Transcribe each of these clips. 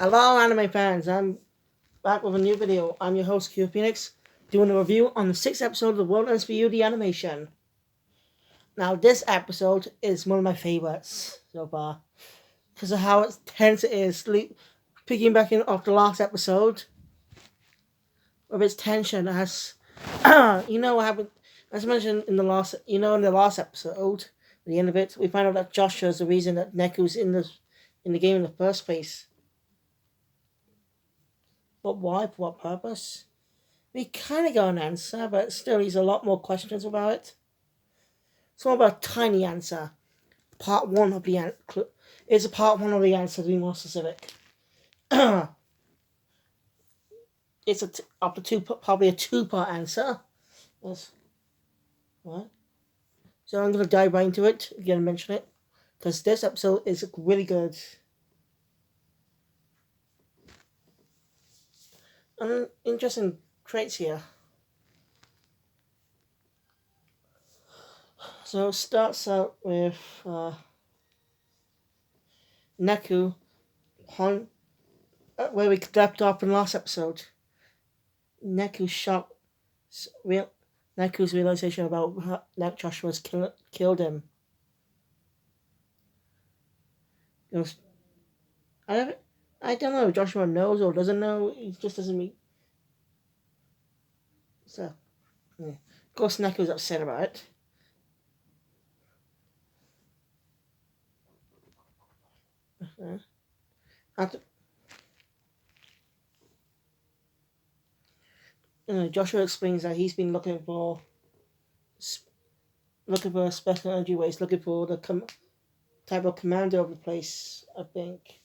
Hello, anime fans. I'm back with a new video. I'm your host, Q Phoenix, doing a review on the 6th episode of the World Ends For You, the animation. Now, this episode is one of my favorites so far because of how tense it is. Piggybacking off the last episode, with its tension, as you know what happened. As mentioned in the last episode, at the end of it, we find out that Joshua is the reason that Neku's in the game in the first place. But why? For what purpose? We kind of got an answer, but still there's a lot more questions about it. It's more about a tiny answer. Part one of the answer is a part one of the answer to be more specific. It's probably a two-part answer. Yes. What? So I'm gonna dive right into it. I'm gonna mention it because this episode is really good. And interesting traits here. So it starts out with Neku, where we left off in the last episode. Neku's realization about that Joshua's killed him. It was, I don't know if Joshua knows or doesn't know. He just doesn't mean. So, yeah. Of course, Neku's upset about it. After, Joshua explains that he's been looking for special energy waste, looking for the type of commander of the place. I think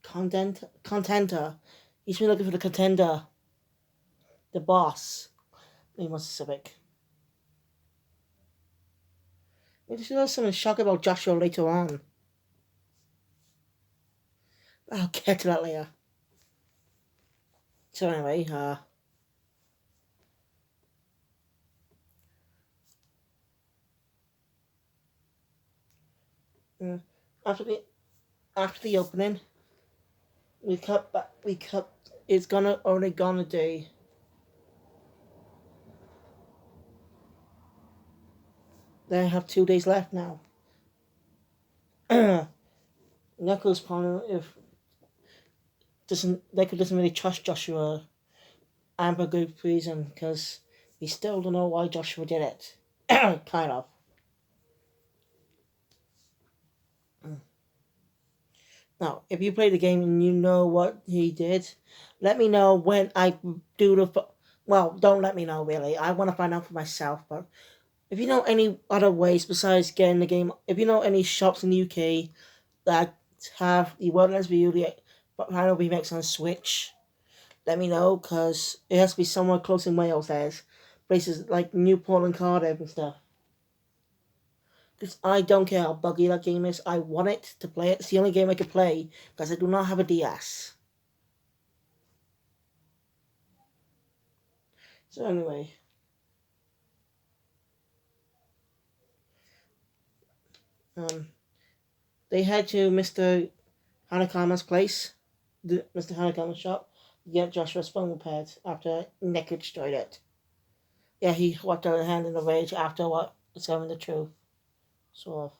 contender. He's been looking for the contender, the boss. Be more specific. Maybe there's something shocking about Joshua later on. I'll get to that later. So anyway, after the opening, we cut back. It's only gone a day. They have 2 days left now. Knuckles pondering if doesn't really trust Joshua and for good reason because he still don't know why Joshua did it. Kind of. Now, if you play the game and you know what he did, let me know when I do the. Well, don't let me know really. I want to find out for myself. But if you know any other ways besides getting the game, if you know any shops in the UK that have the World Ends For You, the final remix on Switch, let me know because it has to be somewhere close in Wales. There's places like Newport and Cardiff and stuff. Because I don't care how buggy that game is. I want it to play it. It's the only game I can play because I do not have a DS. So anyway. They head to Mr. Hanakama's place, Mr. Hanakama's shop, to get Joshua's phone repaired after Neku destroyed it. Yeah, he walked out of hand in a rage after what discovering the truth. Sort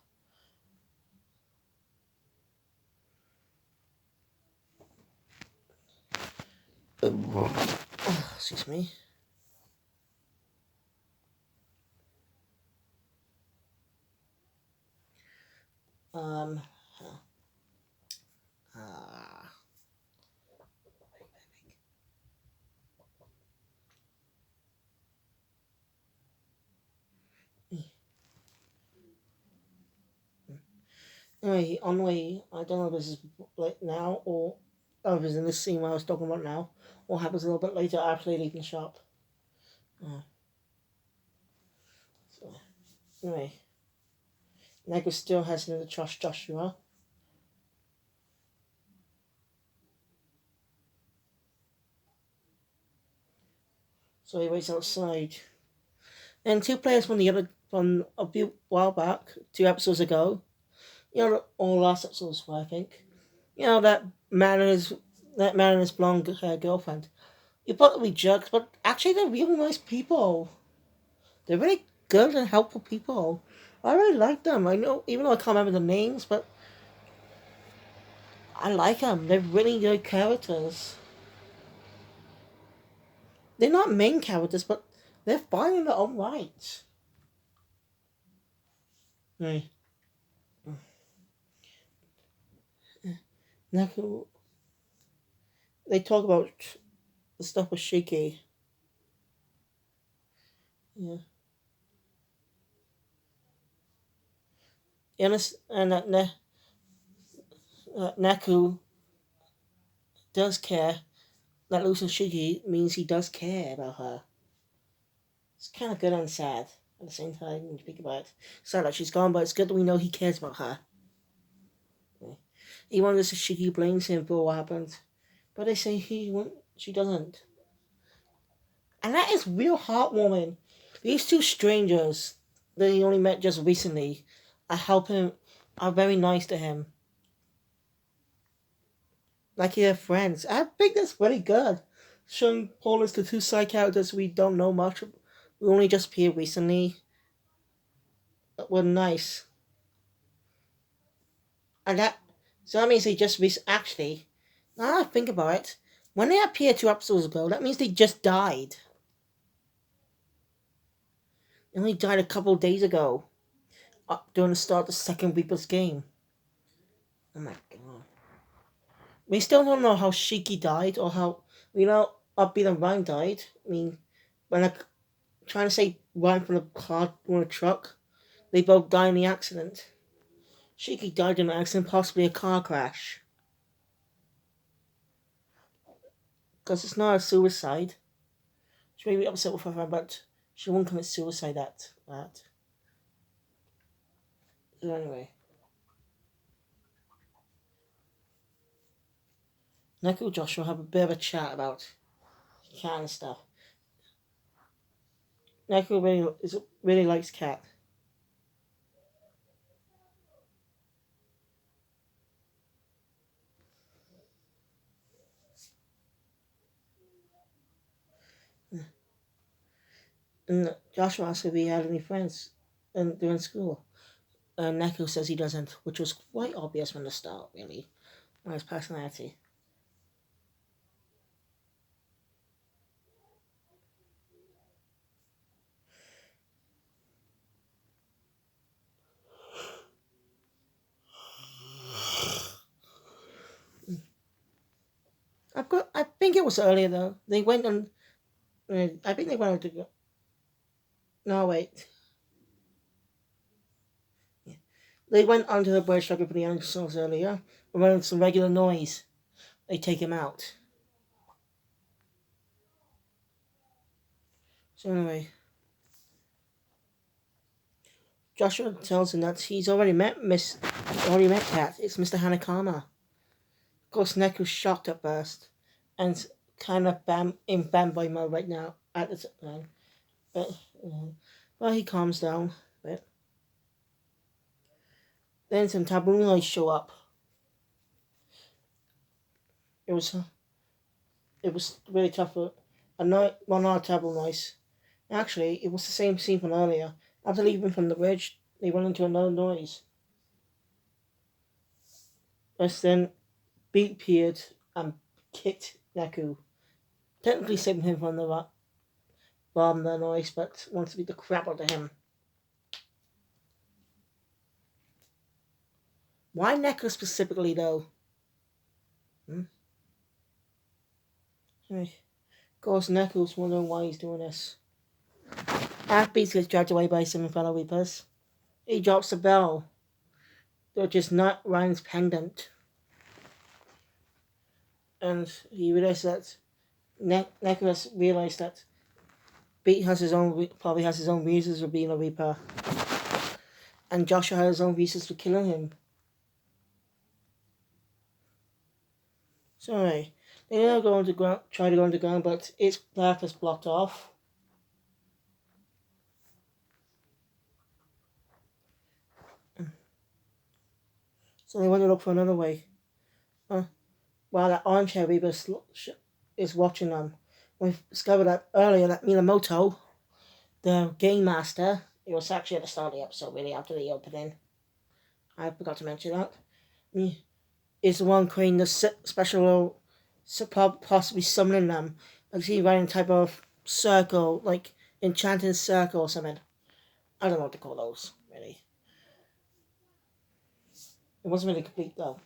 of. Excuse me. Uh, Anyway, on the way, I don't know if this is like now or if it's in this scene where I was talking about now, or happens a little bit later after they leave the shop. So, anyway, Neku still hesitant to trust Joshua. So he waits outside. And two players from a few while back, 2 episodes ago, or last episodes, I think, You know that man and his blonde girlfriend. You thought they'd be jerks, but actually they're really nice people. They're really good and helpful people. I really like them. I know, even though I can't remember the names, but I like them. They're really good characters. They're not main characters, but they're fine in their own right. Right. Now, they talk about the stuff with Shiki. Yeah. And that Naku does care. That losing Shiki means he does care about her. It's kind of good and sad at the same time when you think about it. Sad that she's gone, but it's good that we know he cares about her. Yeah. Even if Shiki blames him for what happened, but they say she doesn't. And that is real heartwarming. These two strangers that he only met just recently are helping, are very nice to him. Like they're friends. I think that's really good. Showing Paul as the two side characters we don't know much. We only just appeared recently. Were nice. And that, so that means they just actually, now that I think about it, when they appeared 2 episodes ago, that means they just died. They only died a couple of days ago, during the start of the second Reaper's game. Oh my god. We still don't know how Shiki died or how, we know Upbeat and Ryan died. I mean, when I trying to say Ryan from the car on a truck, they both died in the accident. Shiki died in an accident, possibly a car crash. Because it's not a suicide. She may be upset with her friend, but she won't commit suicide at that. So anyway, Neko and Joshua have a bit of a chat about cat and stuff. Neko really likes cat. And Joshua asks if he had any friends during school. And Neko says he doesn't, which was quite obvious from the start, really, on his personality. I think it was earlier though. They went on. I think they went on to go. No, wait. Yeah. They went onto the bridge like for the animals earlier. And when it's some regular noise, they take him out. So anyway, Joshua tells him that already met Cat. It's Mr. Hanakama. Of course, Neko's shocked at first, and kind of in fanboy mode right now at the time. But well, he calms down a bit. Then some tabloids show up. It was it was really tough for a night. Well, not a tabloid. Actually, it was the same scene from earlier. After leaving from the bridge, they went into another noise. As then Beat appeared and kicked Neku, technically saving him from the bomb the noise, but wants to beat the crap out of him. Why Neku specifically, though? Hmm? Of course, Neku's wondering why he's doing this. After Beats gets dragged away by some fellow Reapers, he drops the bell, which is not Ryan's pendant. And he realizes that Neku has realized that Beat has probably has his own reasons for being a Reaper, and Joshua has his own reasons for killing him. So anyway, they now go underground, try to go underground, but its path is blocked off. So they want to look for another way. while that armchair Reaper is watching them. We discovered that earlier that Minamoto, the game master, it was actually at the start of the episode, really, after the opening. I forgot to mention that. Is the one creating the special, possibly summoning them. I see running a type of circle, like enchanted circle or something. I don't know what to call those, really. It wasn't really complete, though.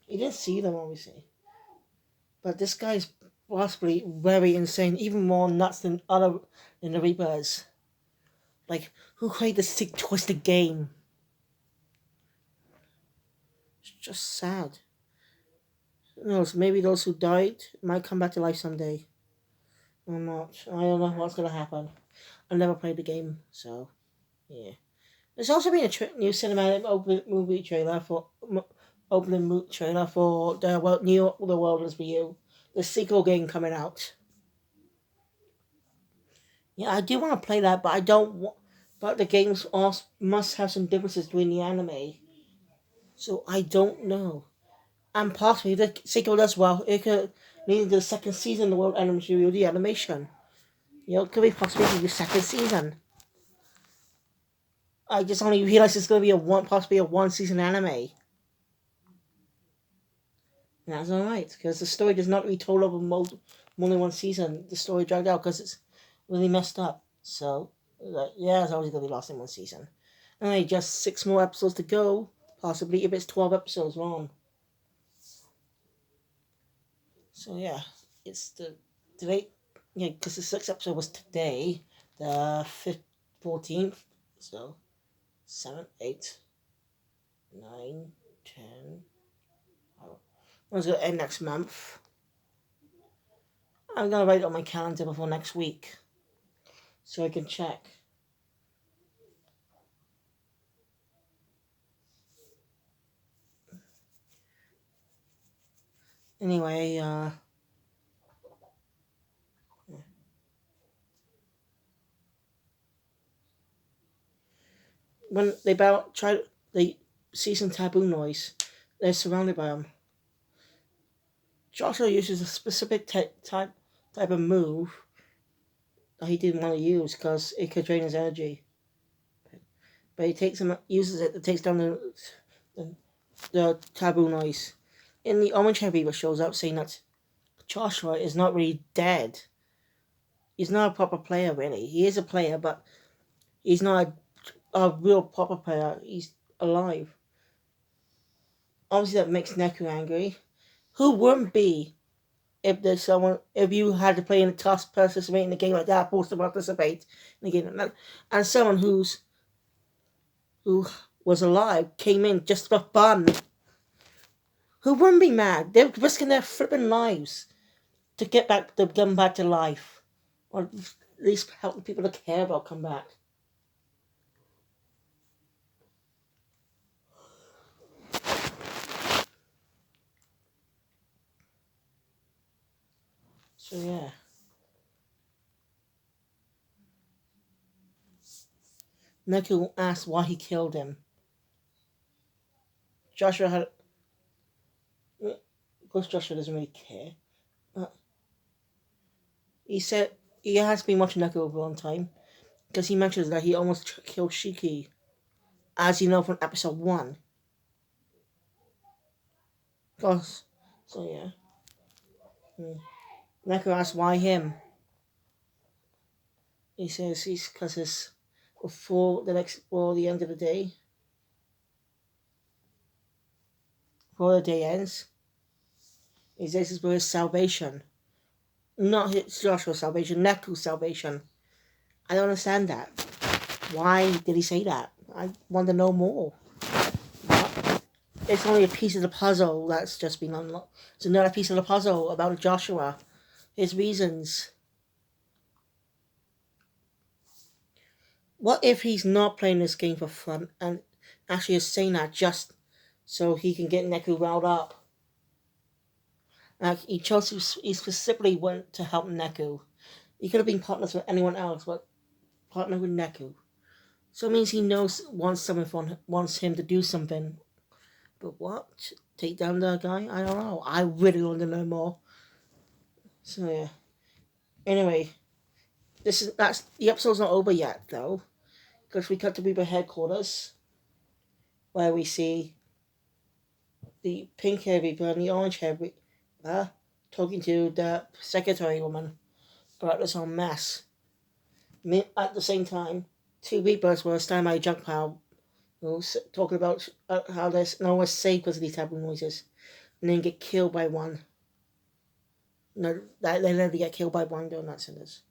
You didn't see them, obviously. But this guy is possibly very insane, even more nuts than the Reapers. Like, who created this sick, twisted game? It's just sad. Who knows, maybe those who died might come back to life someday. Or not. I don't know what's gonna happen. I never played the game, so yeah. There's also been a new cinematic movie trailer for the new The World Is You, the sequel game coming out. Yeah, I do want to play that, but I don't. But the games also must have some differences between the anime, so I don't know. And possibly the sequel as well. It could lead to the second season of the World Anime Studio, the animation. It could be possibly the second season. I just only realized it's going to be possibly a one season anime. And that's alright, because the story does not be told over more than one season. The story dragged out because it's really messed up. So, yeah, it's always going to be lost in one season. And just 6 more episodes to go, possibly, if it's 12 episodes long. So, yeah, it's today, because the 6th episode was today, the 14th, so 7, 8, 9, 10. It's going to end next month. I'm going to write it on my calendar before next week, so I can check. Anyway, when they see some taboo noise, they're surrounded by them. Joshua uses a specific type of move that he didn't want to use because it could drain his energy. But he uses it to take down the taboo noise. In the Orange Hair Reaper shows up saying that Joshua is not really dead. He's not a proper player, really. He is a player, but he's not a real proper player. He's alive. Obviously, that makes Neku angry. Who wouldn't be if you had to play in a task, participate in a game like that, forced to participate in a game like that, and someone who was alive came in just for fun? Who wouldn't be mad? They're risking their flipping lives to get them back to life, or at least help the people that care about come back. So yeah. Neku asked why he killed him. Joshua had. Of course, Joshua doesn't really care. He said he has been watching Neku over a long time because he mentions that he almost killed Shiki, as you know from episode 1. Cause, so yeah. Neku asks why him. He says he's because it's before the end of the day. Before the day ends. He says it's for his salvation. Not his Joshua's salvation, Neku's salvation. I don't understand that. Why did he say that? I want to know more. It's only a piece of the puzzle that's just been unlocked. It's another piece of the puzzle about Joshua. His reasons. What if he's not playing this game for fun and actually is saying that just so he can get Neku riled up? He specifically went to help Neku. He could have been partners with anyone else, but partner with Neku. So it means he wants him to do something But what? Take down the guy? I don't know. I really want to know more. So yeah. Anyway, that's the episode's not over yet though, because we cut to Reaper headquarters, where we see the pink hair Reaper and the orange hair Reaper talking to the secretary woman about this whole mess. At the same time, two Reapers were standing by a junk pile, talking about how there's no one safe because of these type of noises, and then get killed by one. No, they literally get killed by one doing that sentence.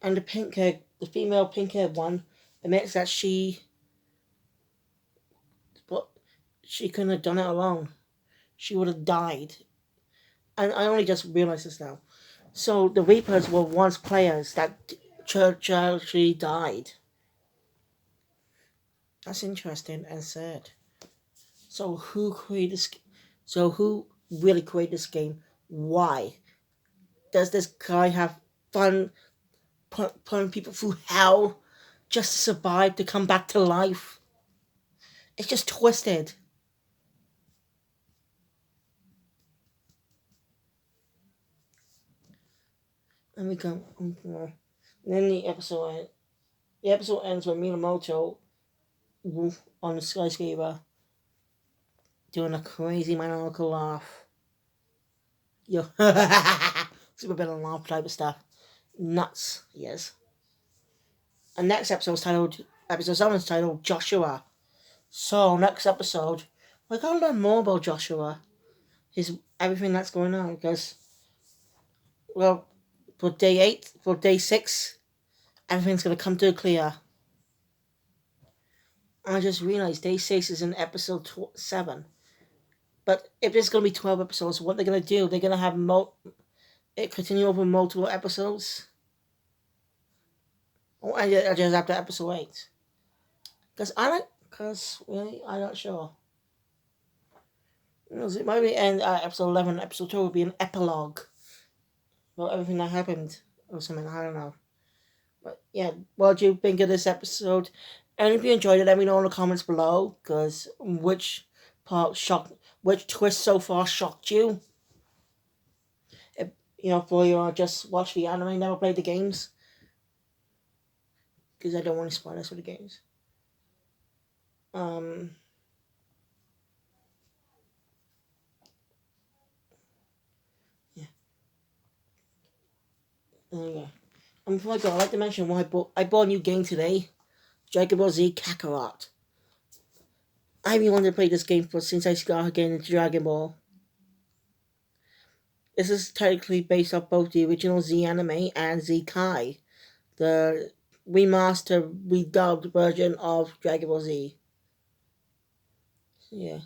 And the female pink-haired one, admits that but she couldn't have done it alone. She would have died. And I only just realized this now. So the Reapers were once players that Church actually died. That's interesting and sad. So who created this? So who really created this game? Why? Does this guy have fun putting people through hell just to survive, to come back to life? It's just twisted. Let me go. And then the episode ends with Minamoto on the skyscraper doing a crazy maniacal laugh. Yo, super bit of laugh type of stuff. Nuts, yes. And next episode 7 is titled Joshua. So next episode, we're gonna learn more about Joshua, everything that's going on, because well, for day 6, everything's gonna come to a clear. I just realized day 6 is in episode 7. But if there's going to be 12 episodes, what they're going to do, they're going to have it continue over multiple episodes. Or just after episode 8. Because really, I'm not sure. It might be end episode 11, episode 2 will be an epilogue. About everything that happened. Or something, I don't know. But yeah, what do you think of this episode? And if you enjoyed it, let me know in the comments below. Because which twist so far shocked you? For you just watch the anime, never played the games. Because I don't want to spoil us for the games. Yeah. There you go. And before I go, I'd like to mention why I bought a new game today. Dragon Ball Z Kakarot. I've been wanting to play this game since I got getting into Dragon Ball. This is technically based off both the original Z anime and Z Kai, the remastered, redubbed version of Dragon Ball Z. Yeah.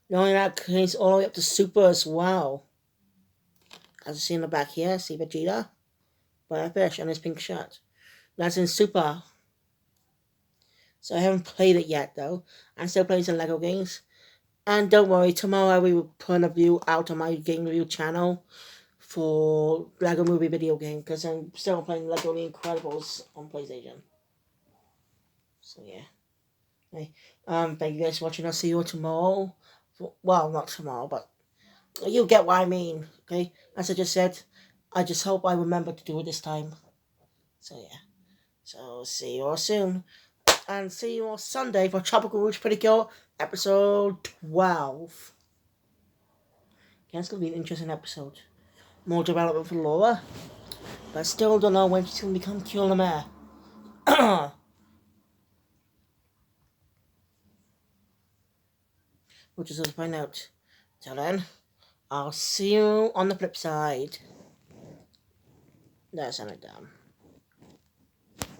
Knowing that case all the way up to Super as well. As you see in the back here, see Vegeta, by a fish, and his pink shirt. That's in Super. So I haven't played it yet though. I'm still playing some Lego games. And don't worry, tomorrow I will put a review out on my game review channel for Lego Movie video game, because I'm still playing Lego The Incredibles on PlayStation. So yeah. Okay. Thank you guys for watching. I'll see you all tomorrow. Well, not tomorrow, but you get what I mean. Okay. As I just said, I just hope I remember to do it this time. So yeah. So see you all soon. And see you on Sunday for Tropical Rouge Pretty Girl episode 12. Yeah, it's going to be an interesting episode. More development for Laura. But I still don't know when she's going to become Killer Mare. We'll just have to find out. Till then, I'll see you on the flip side. That's not dumb.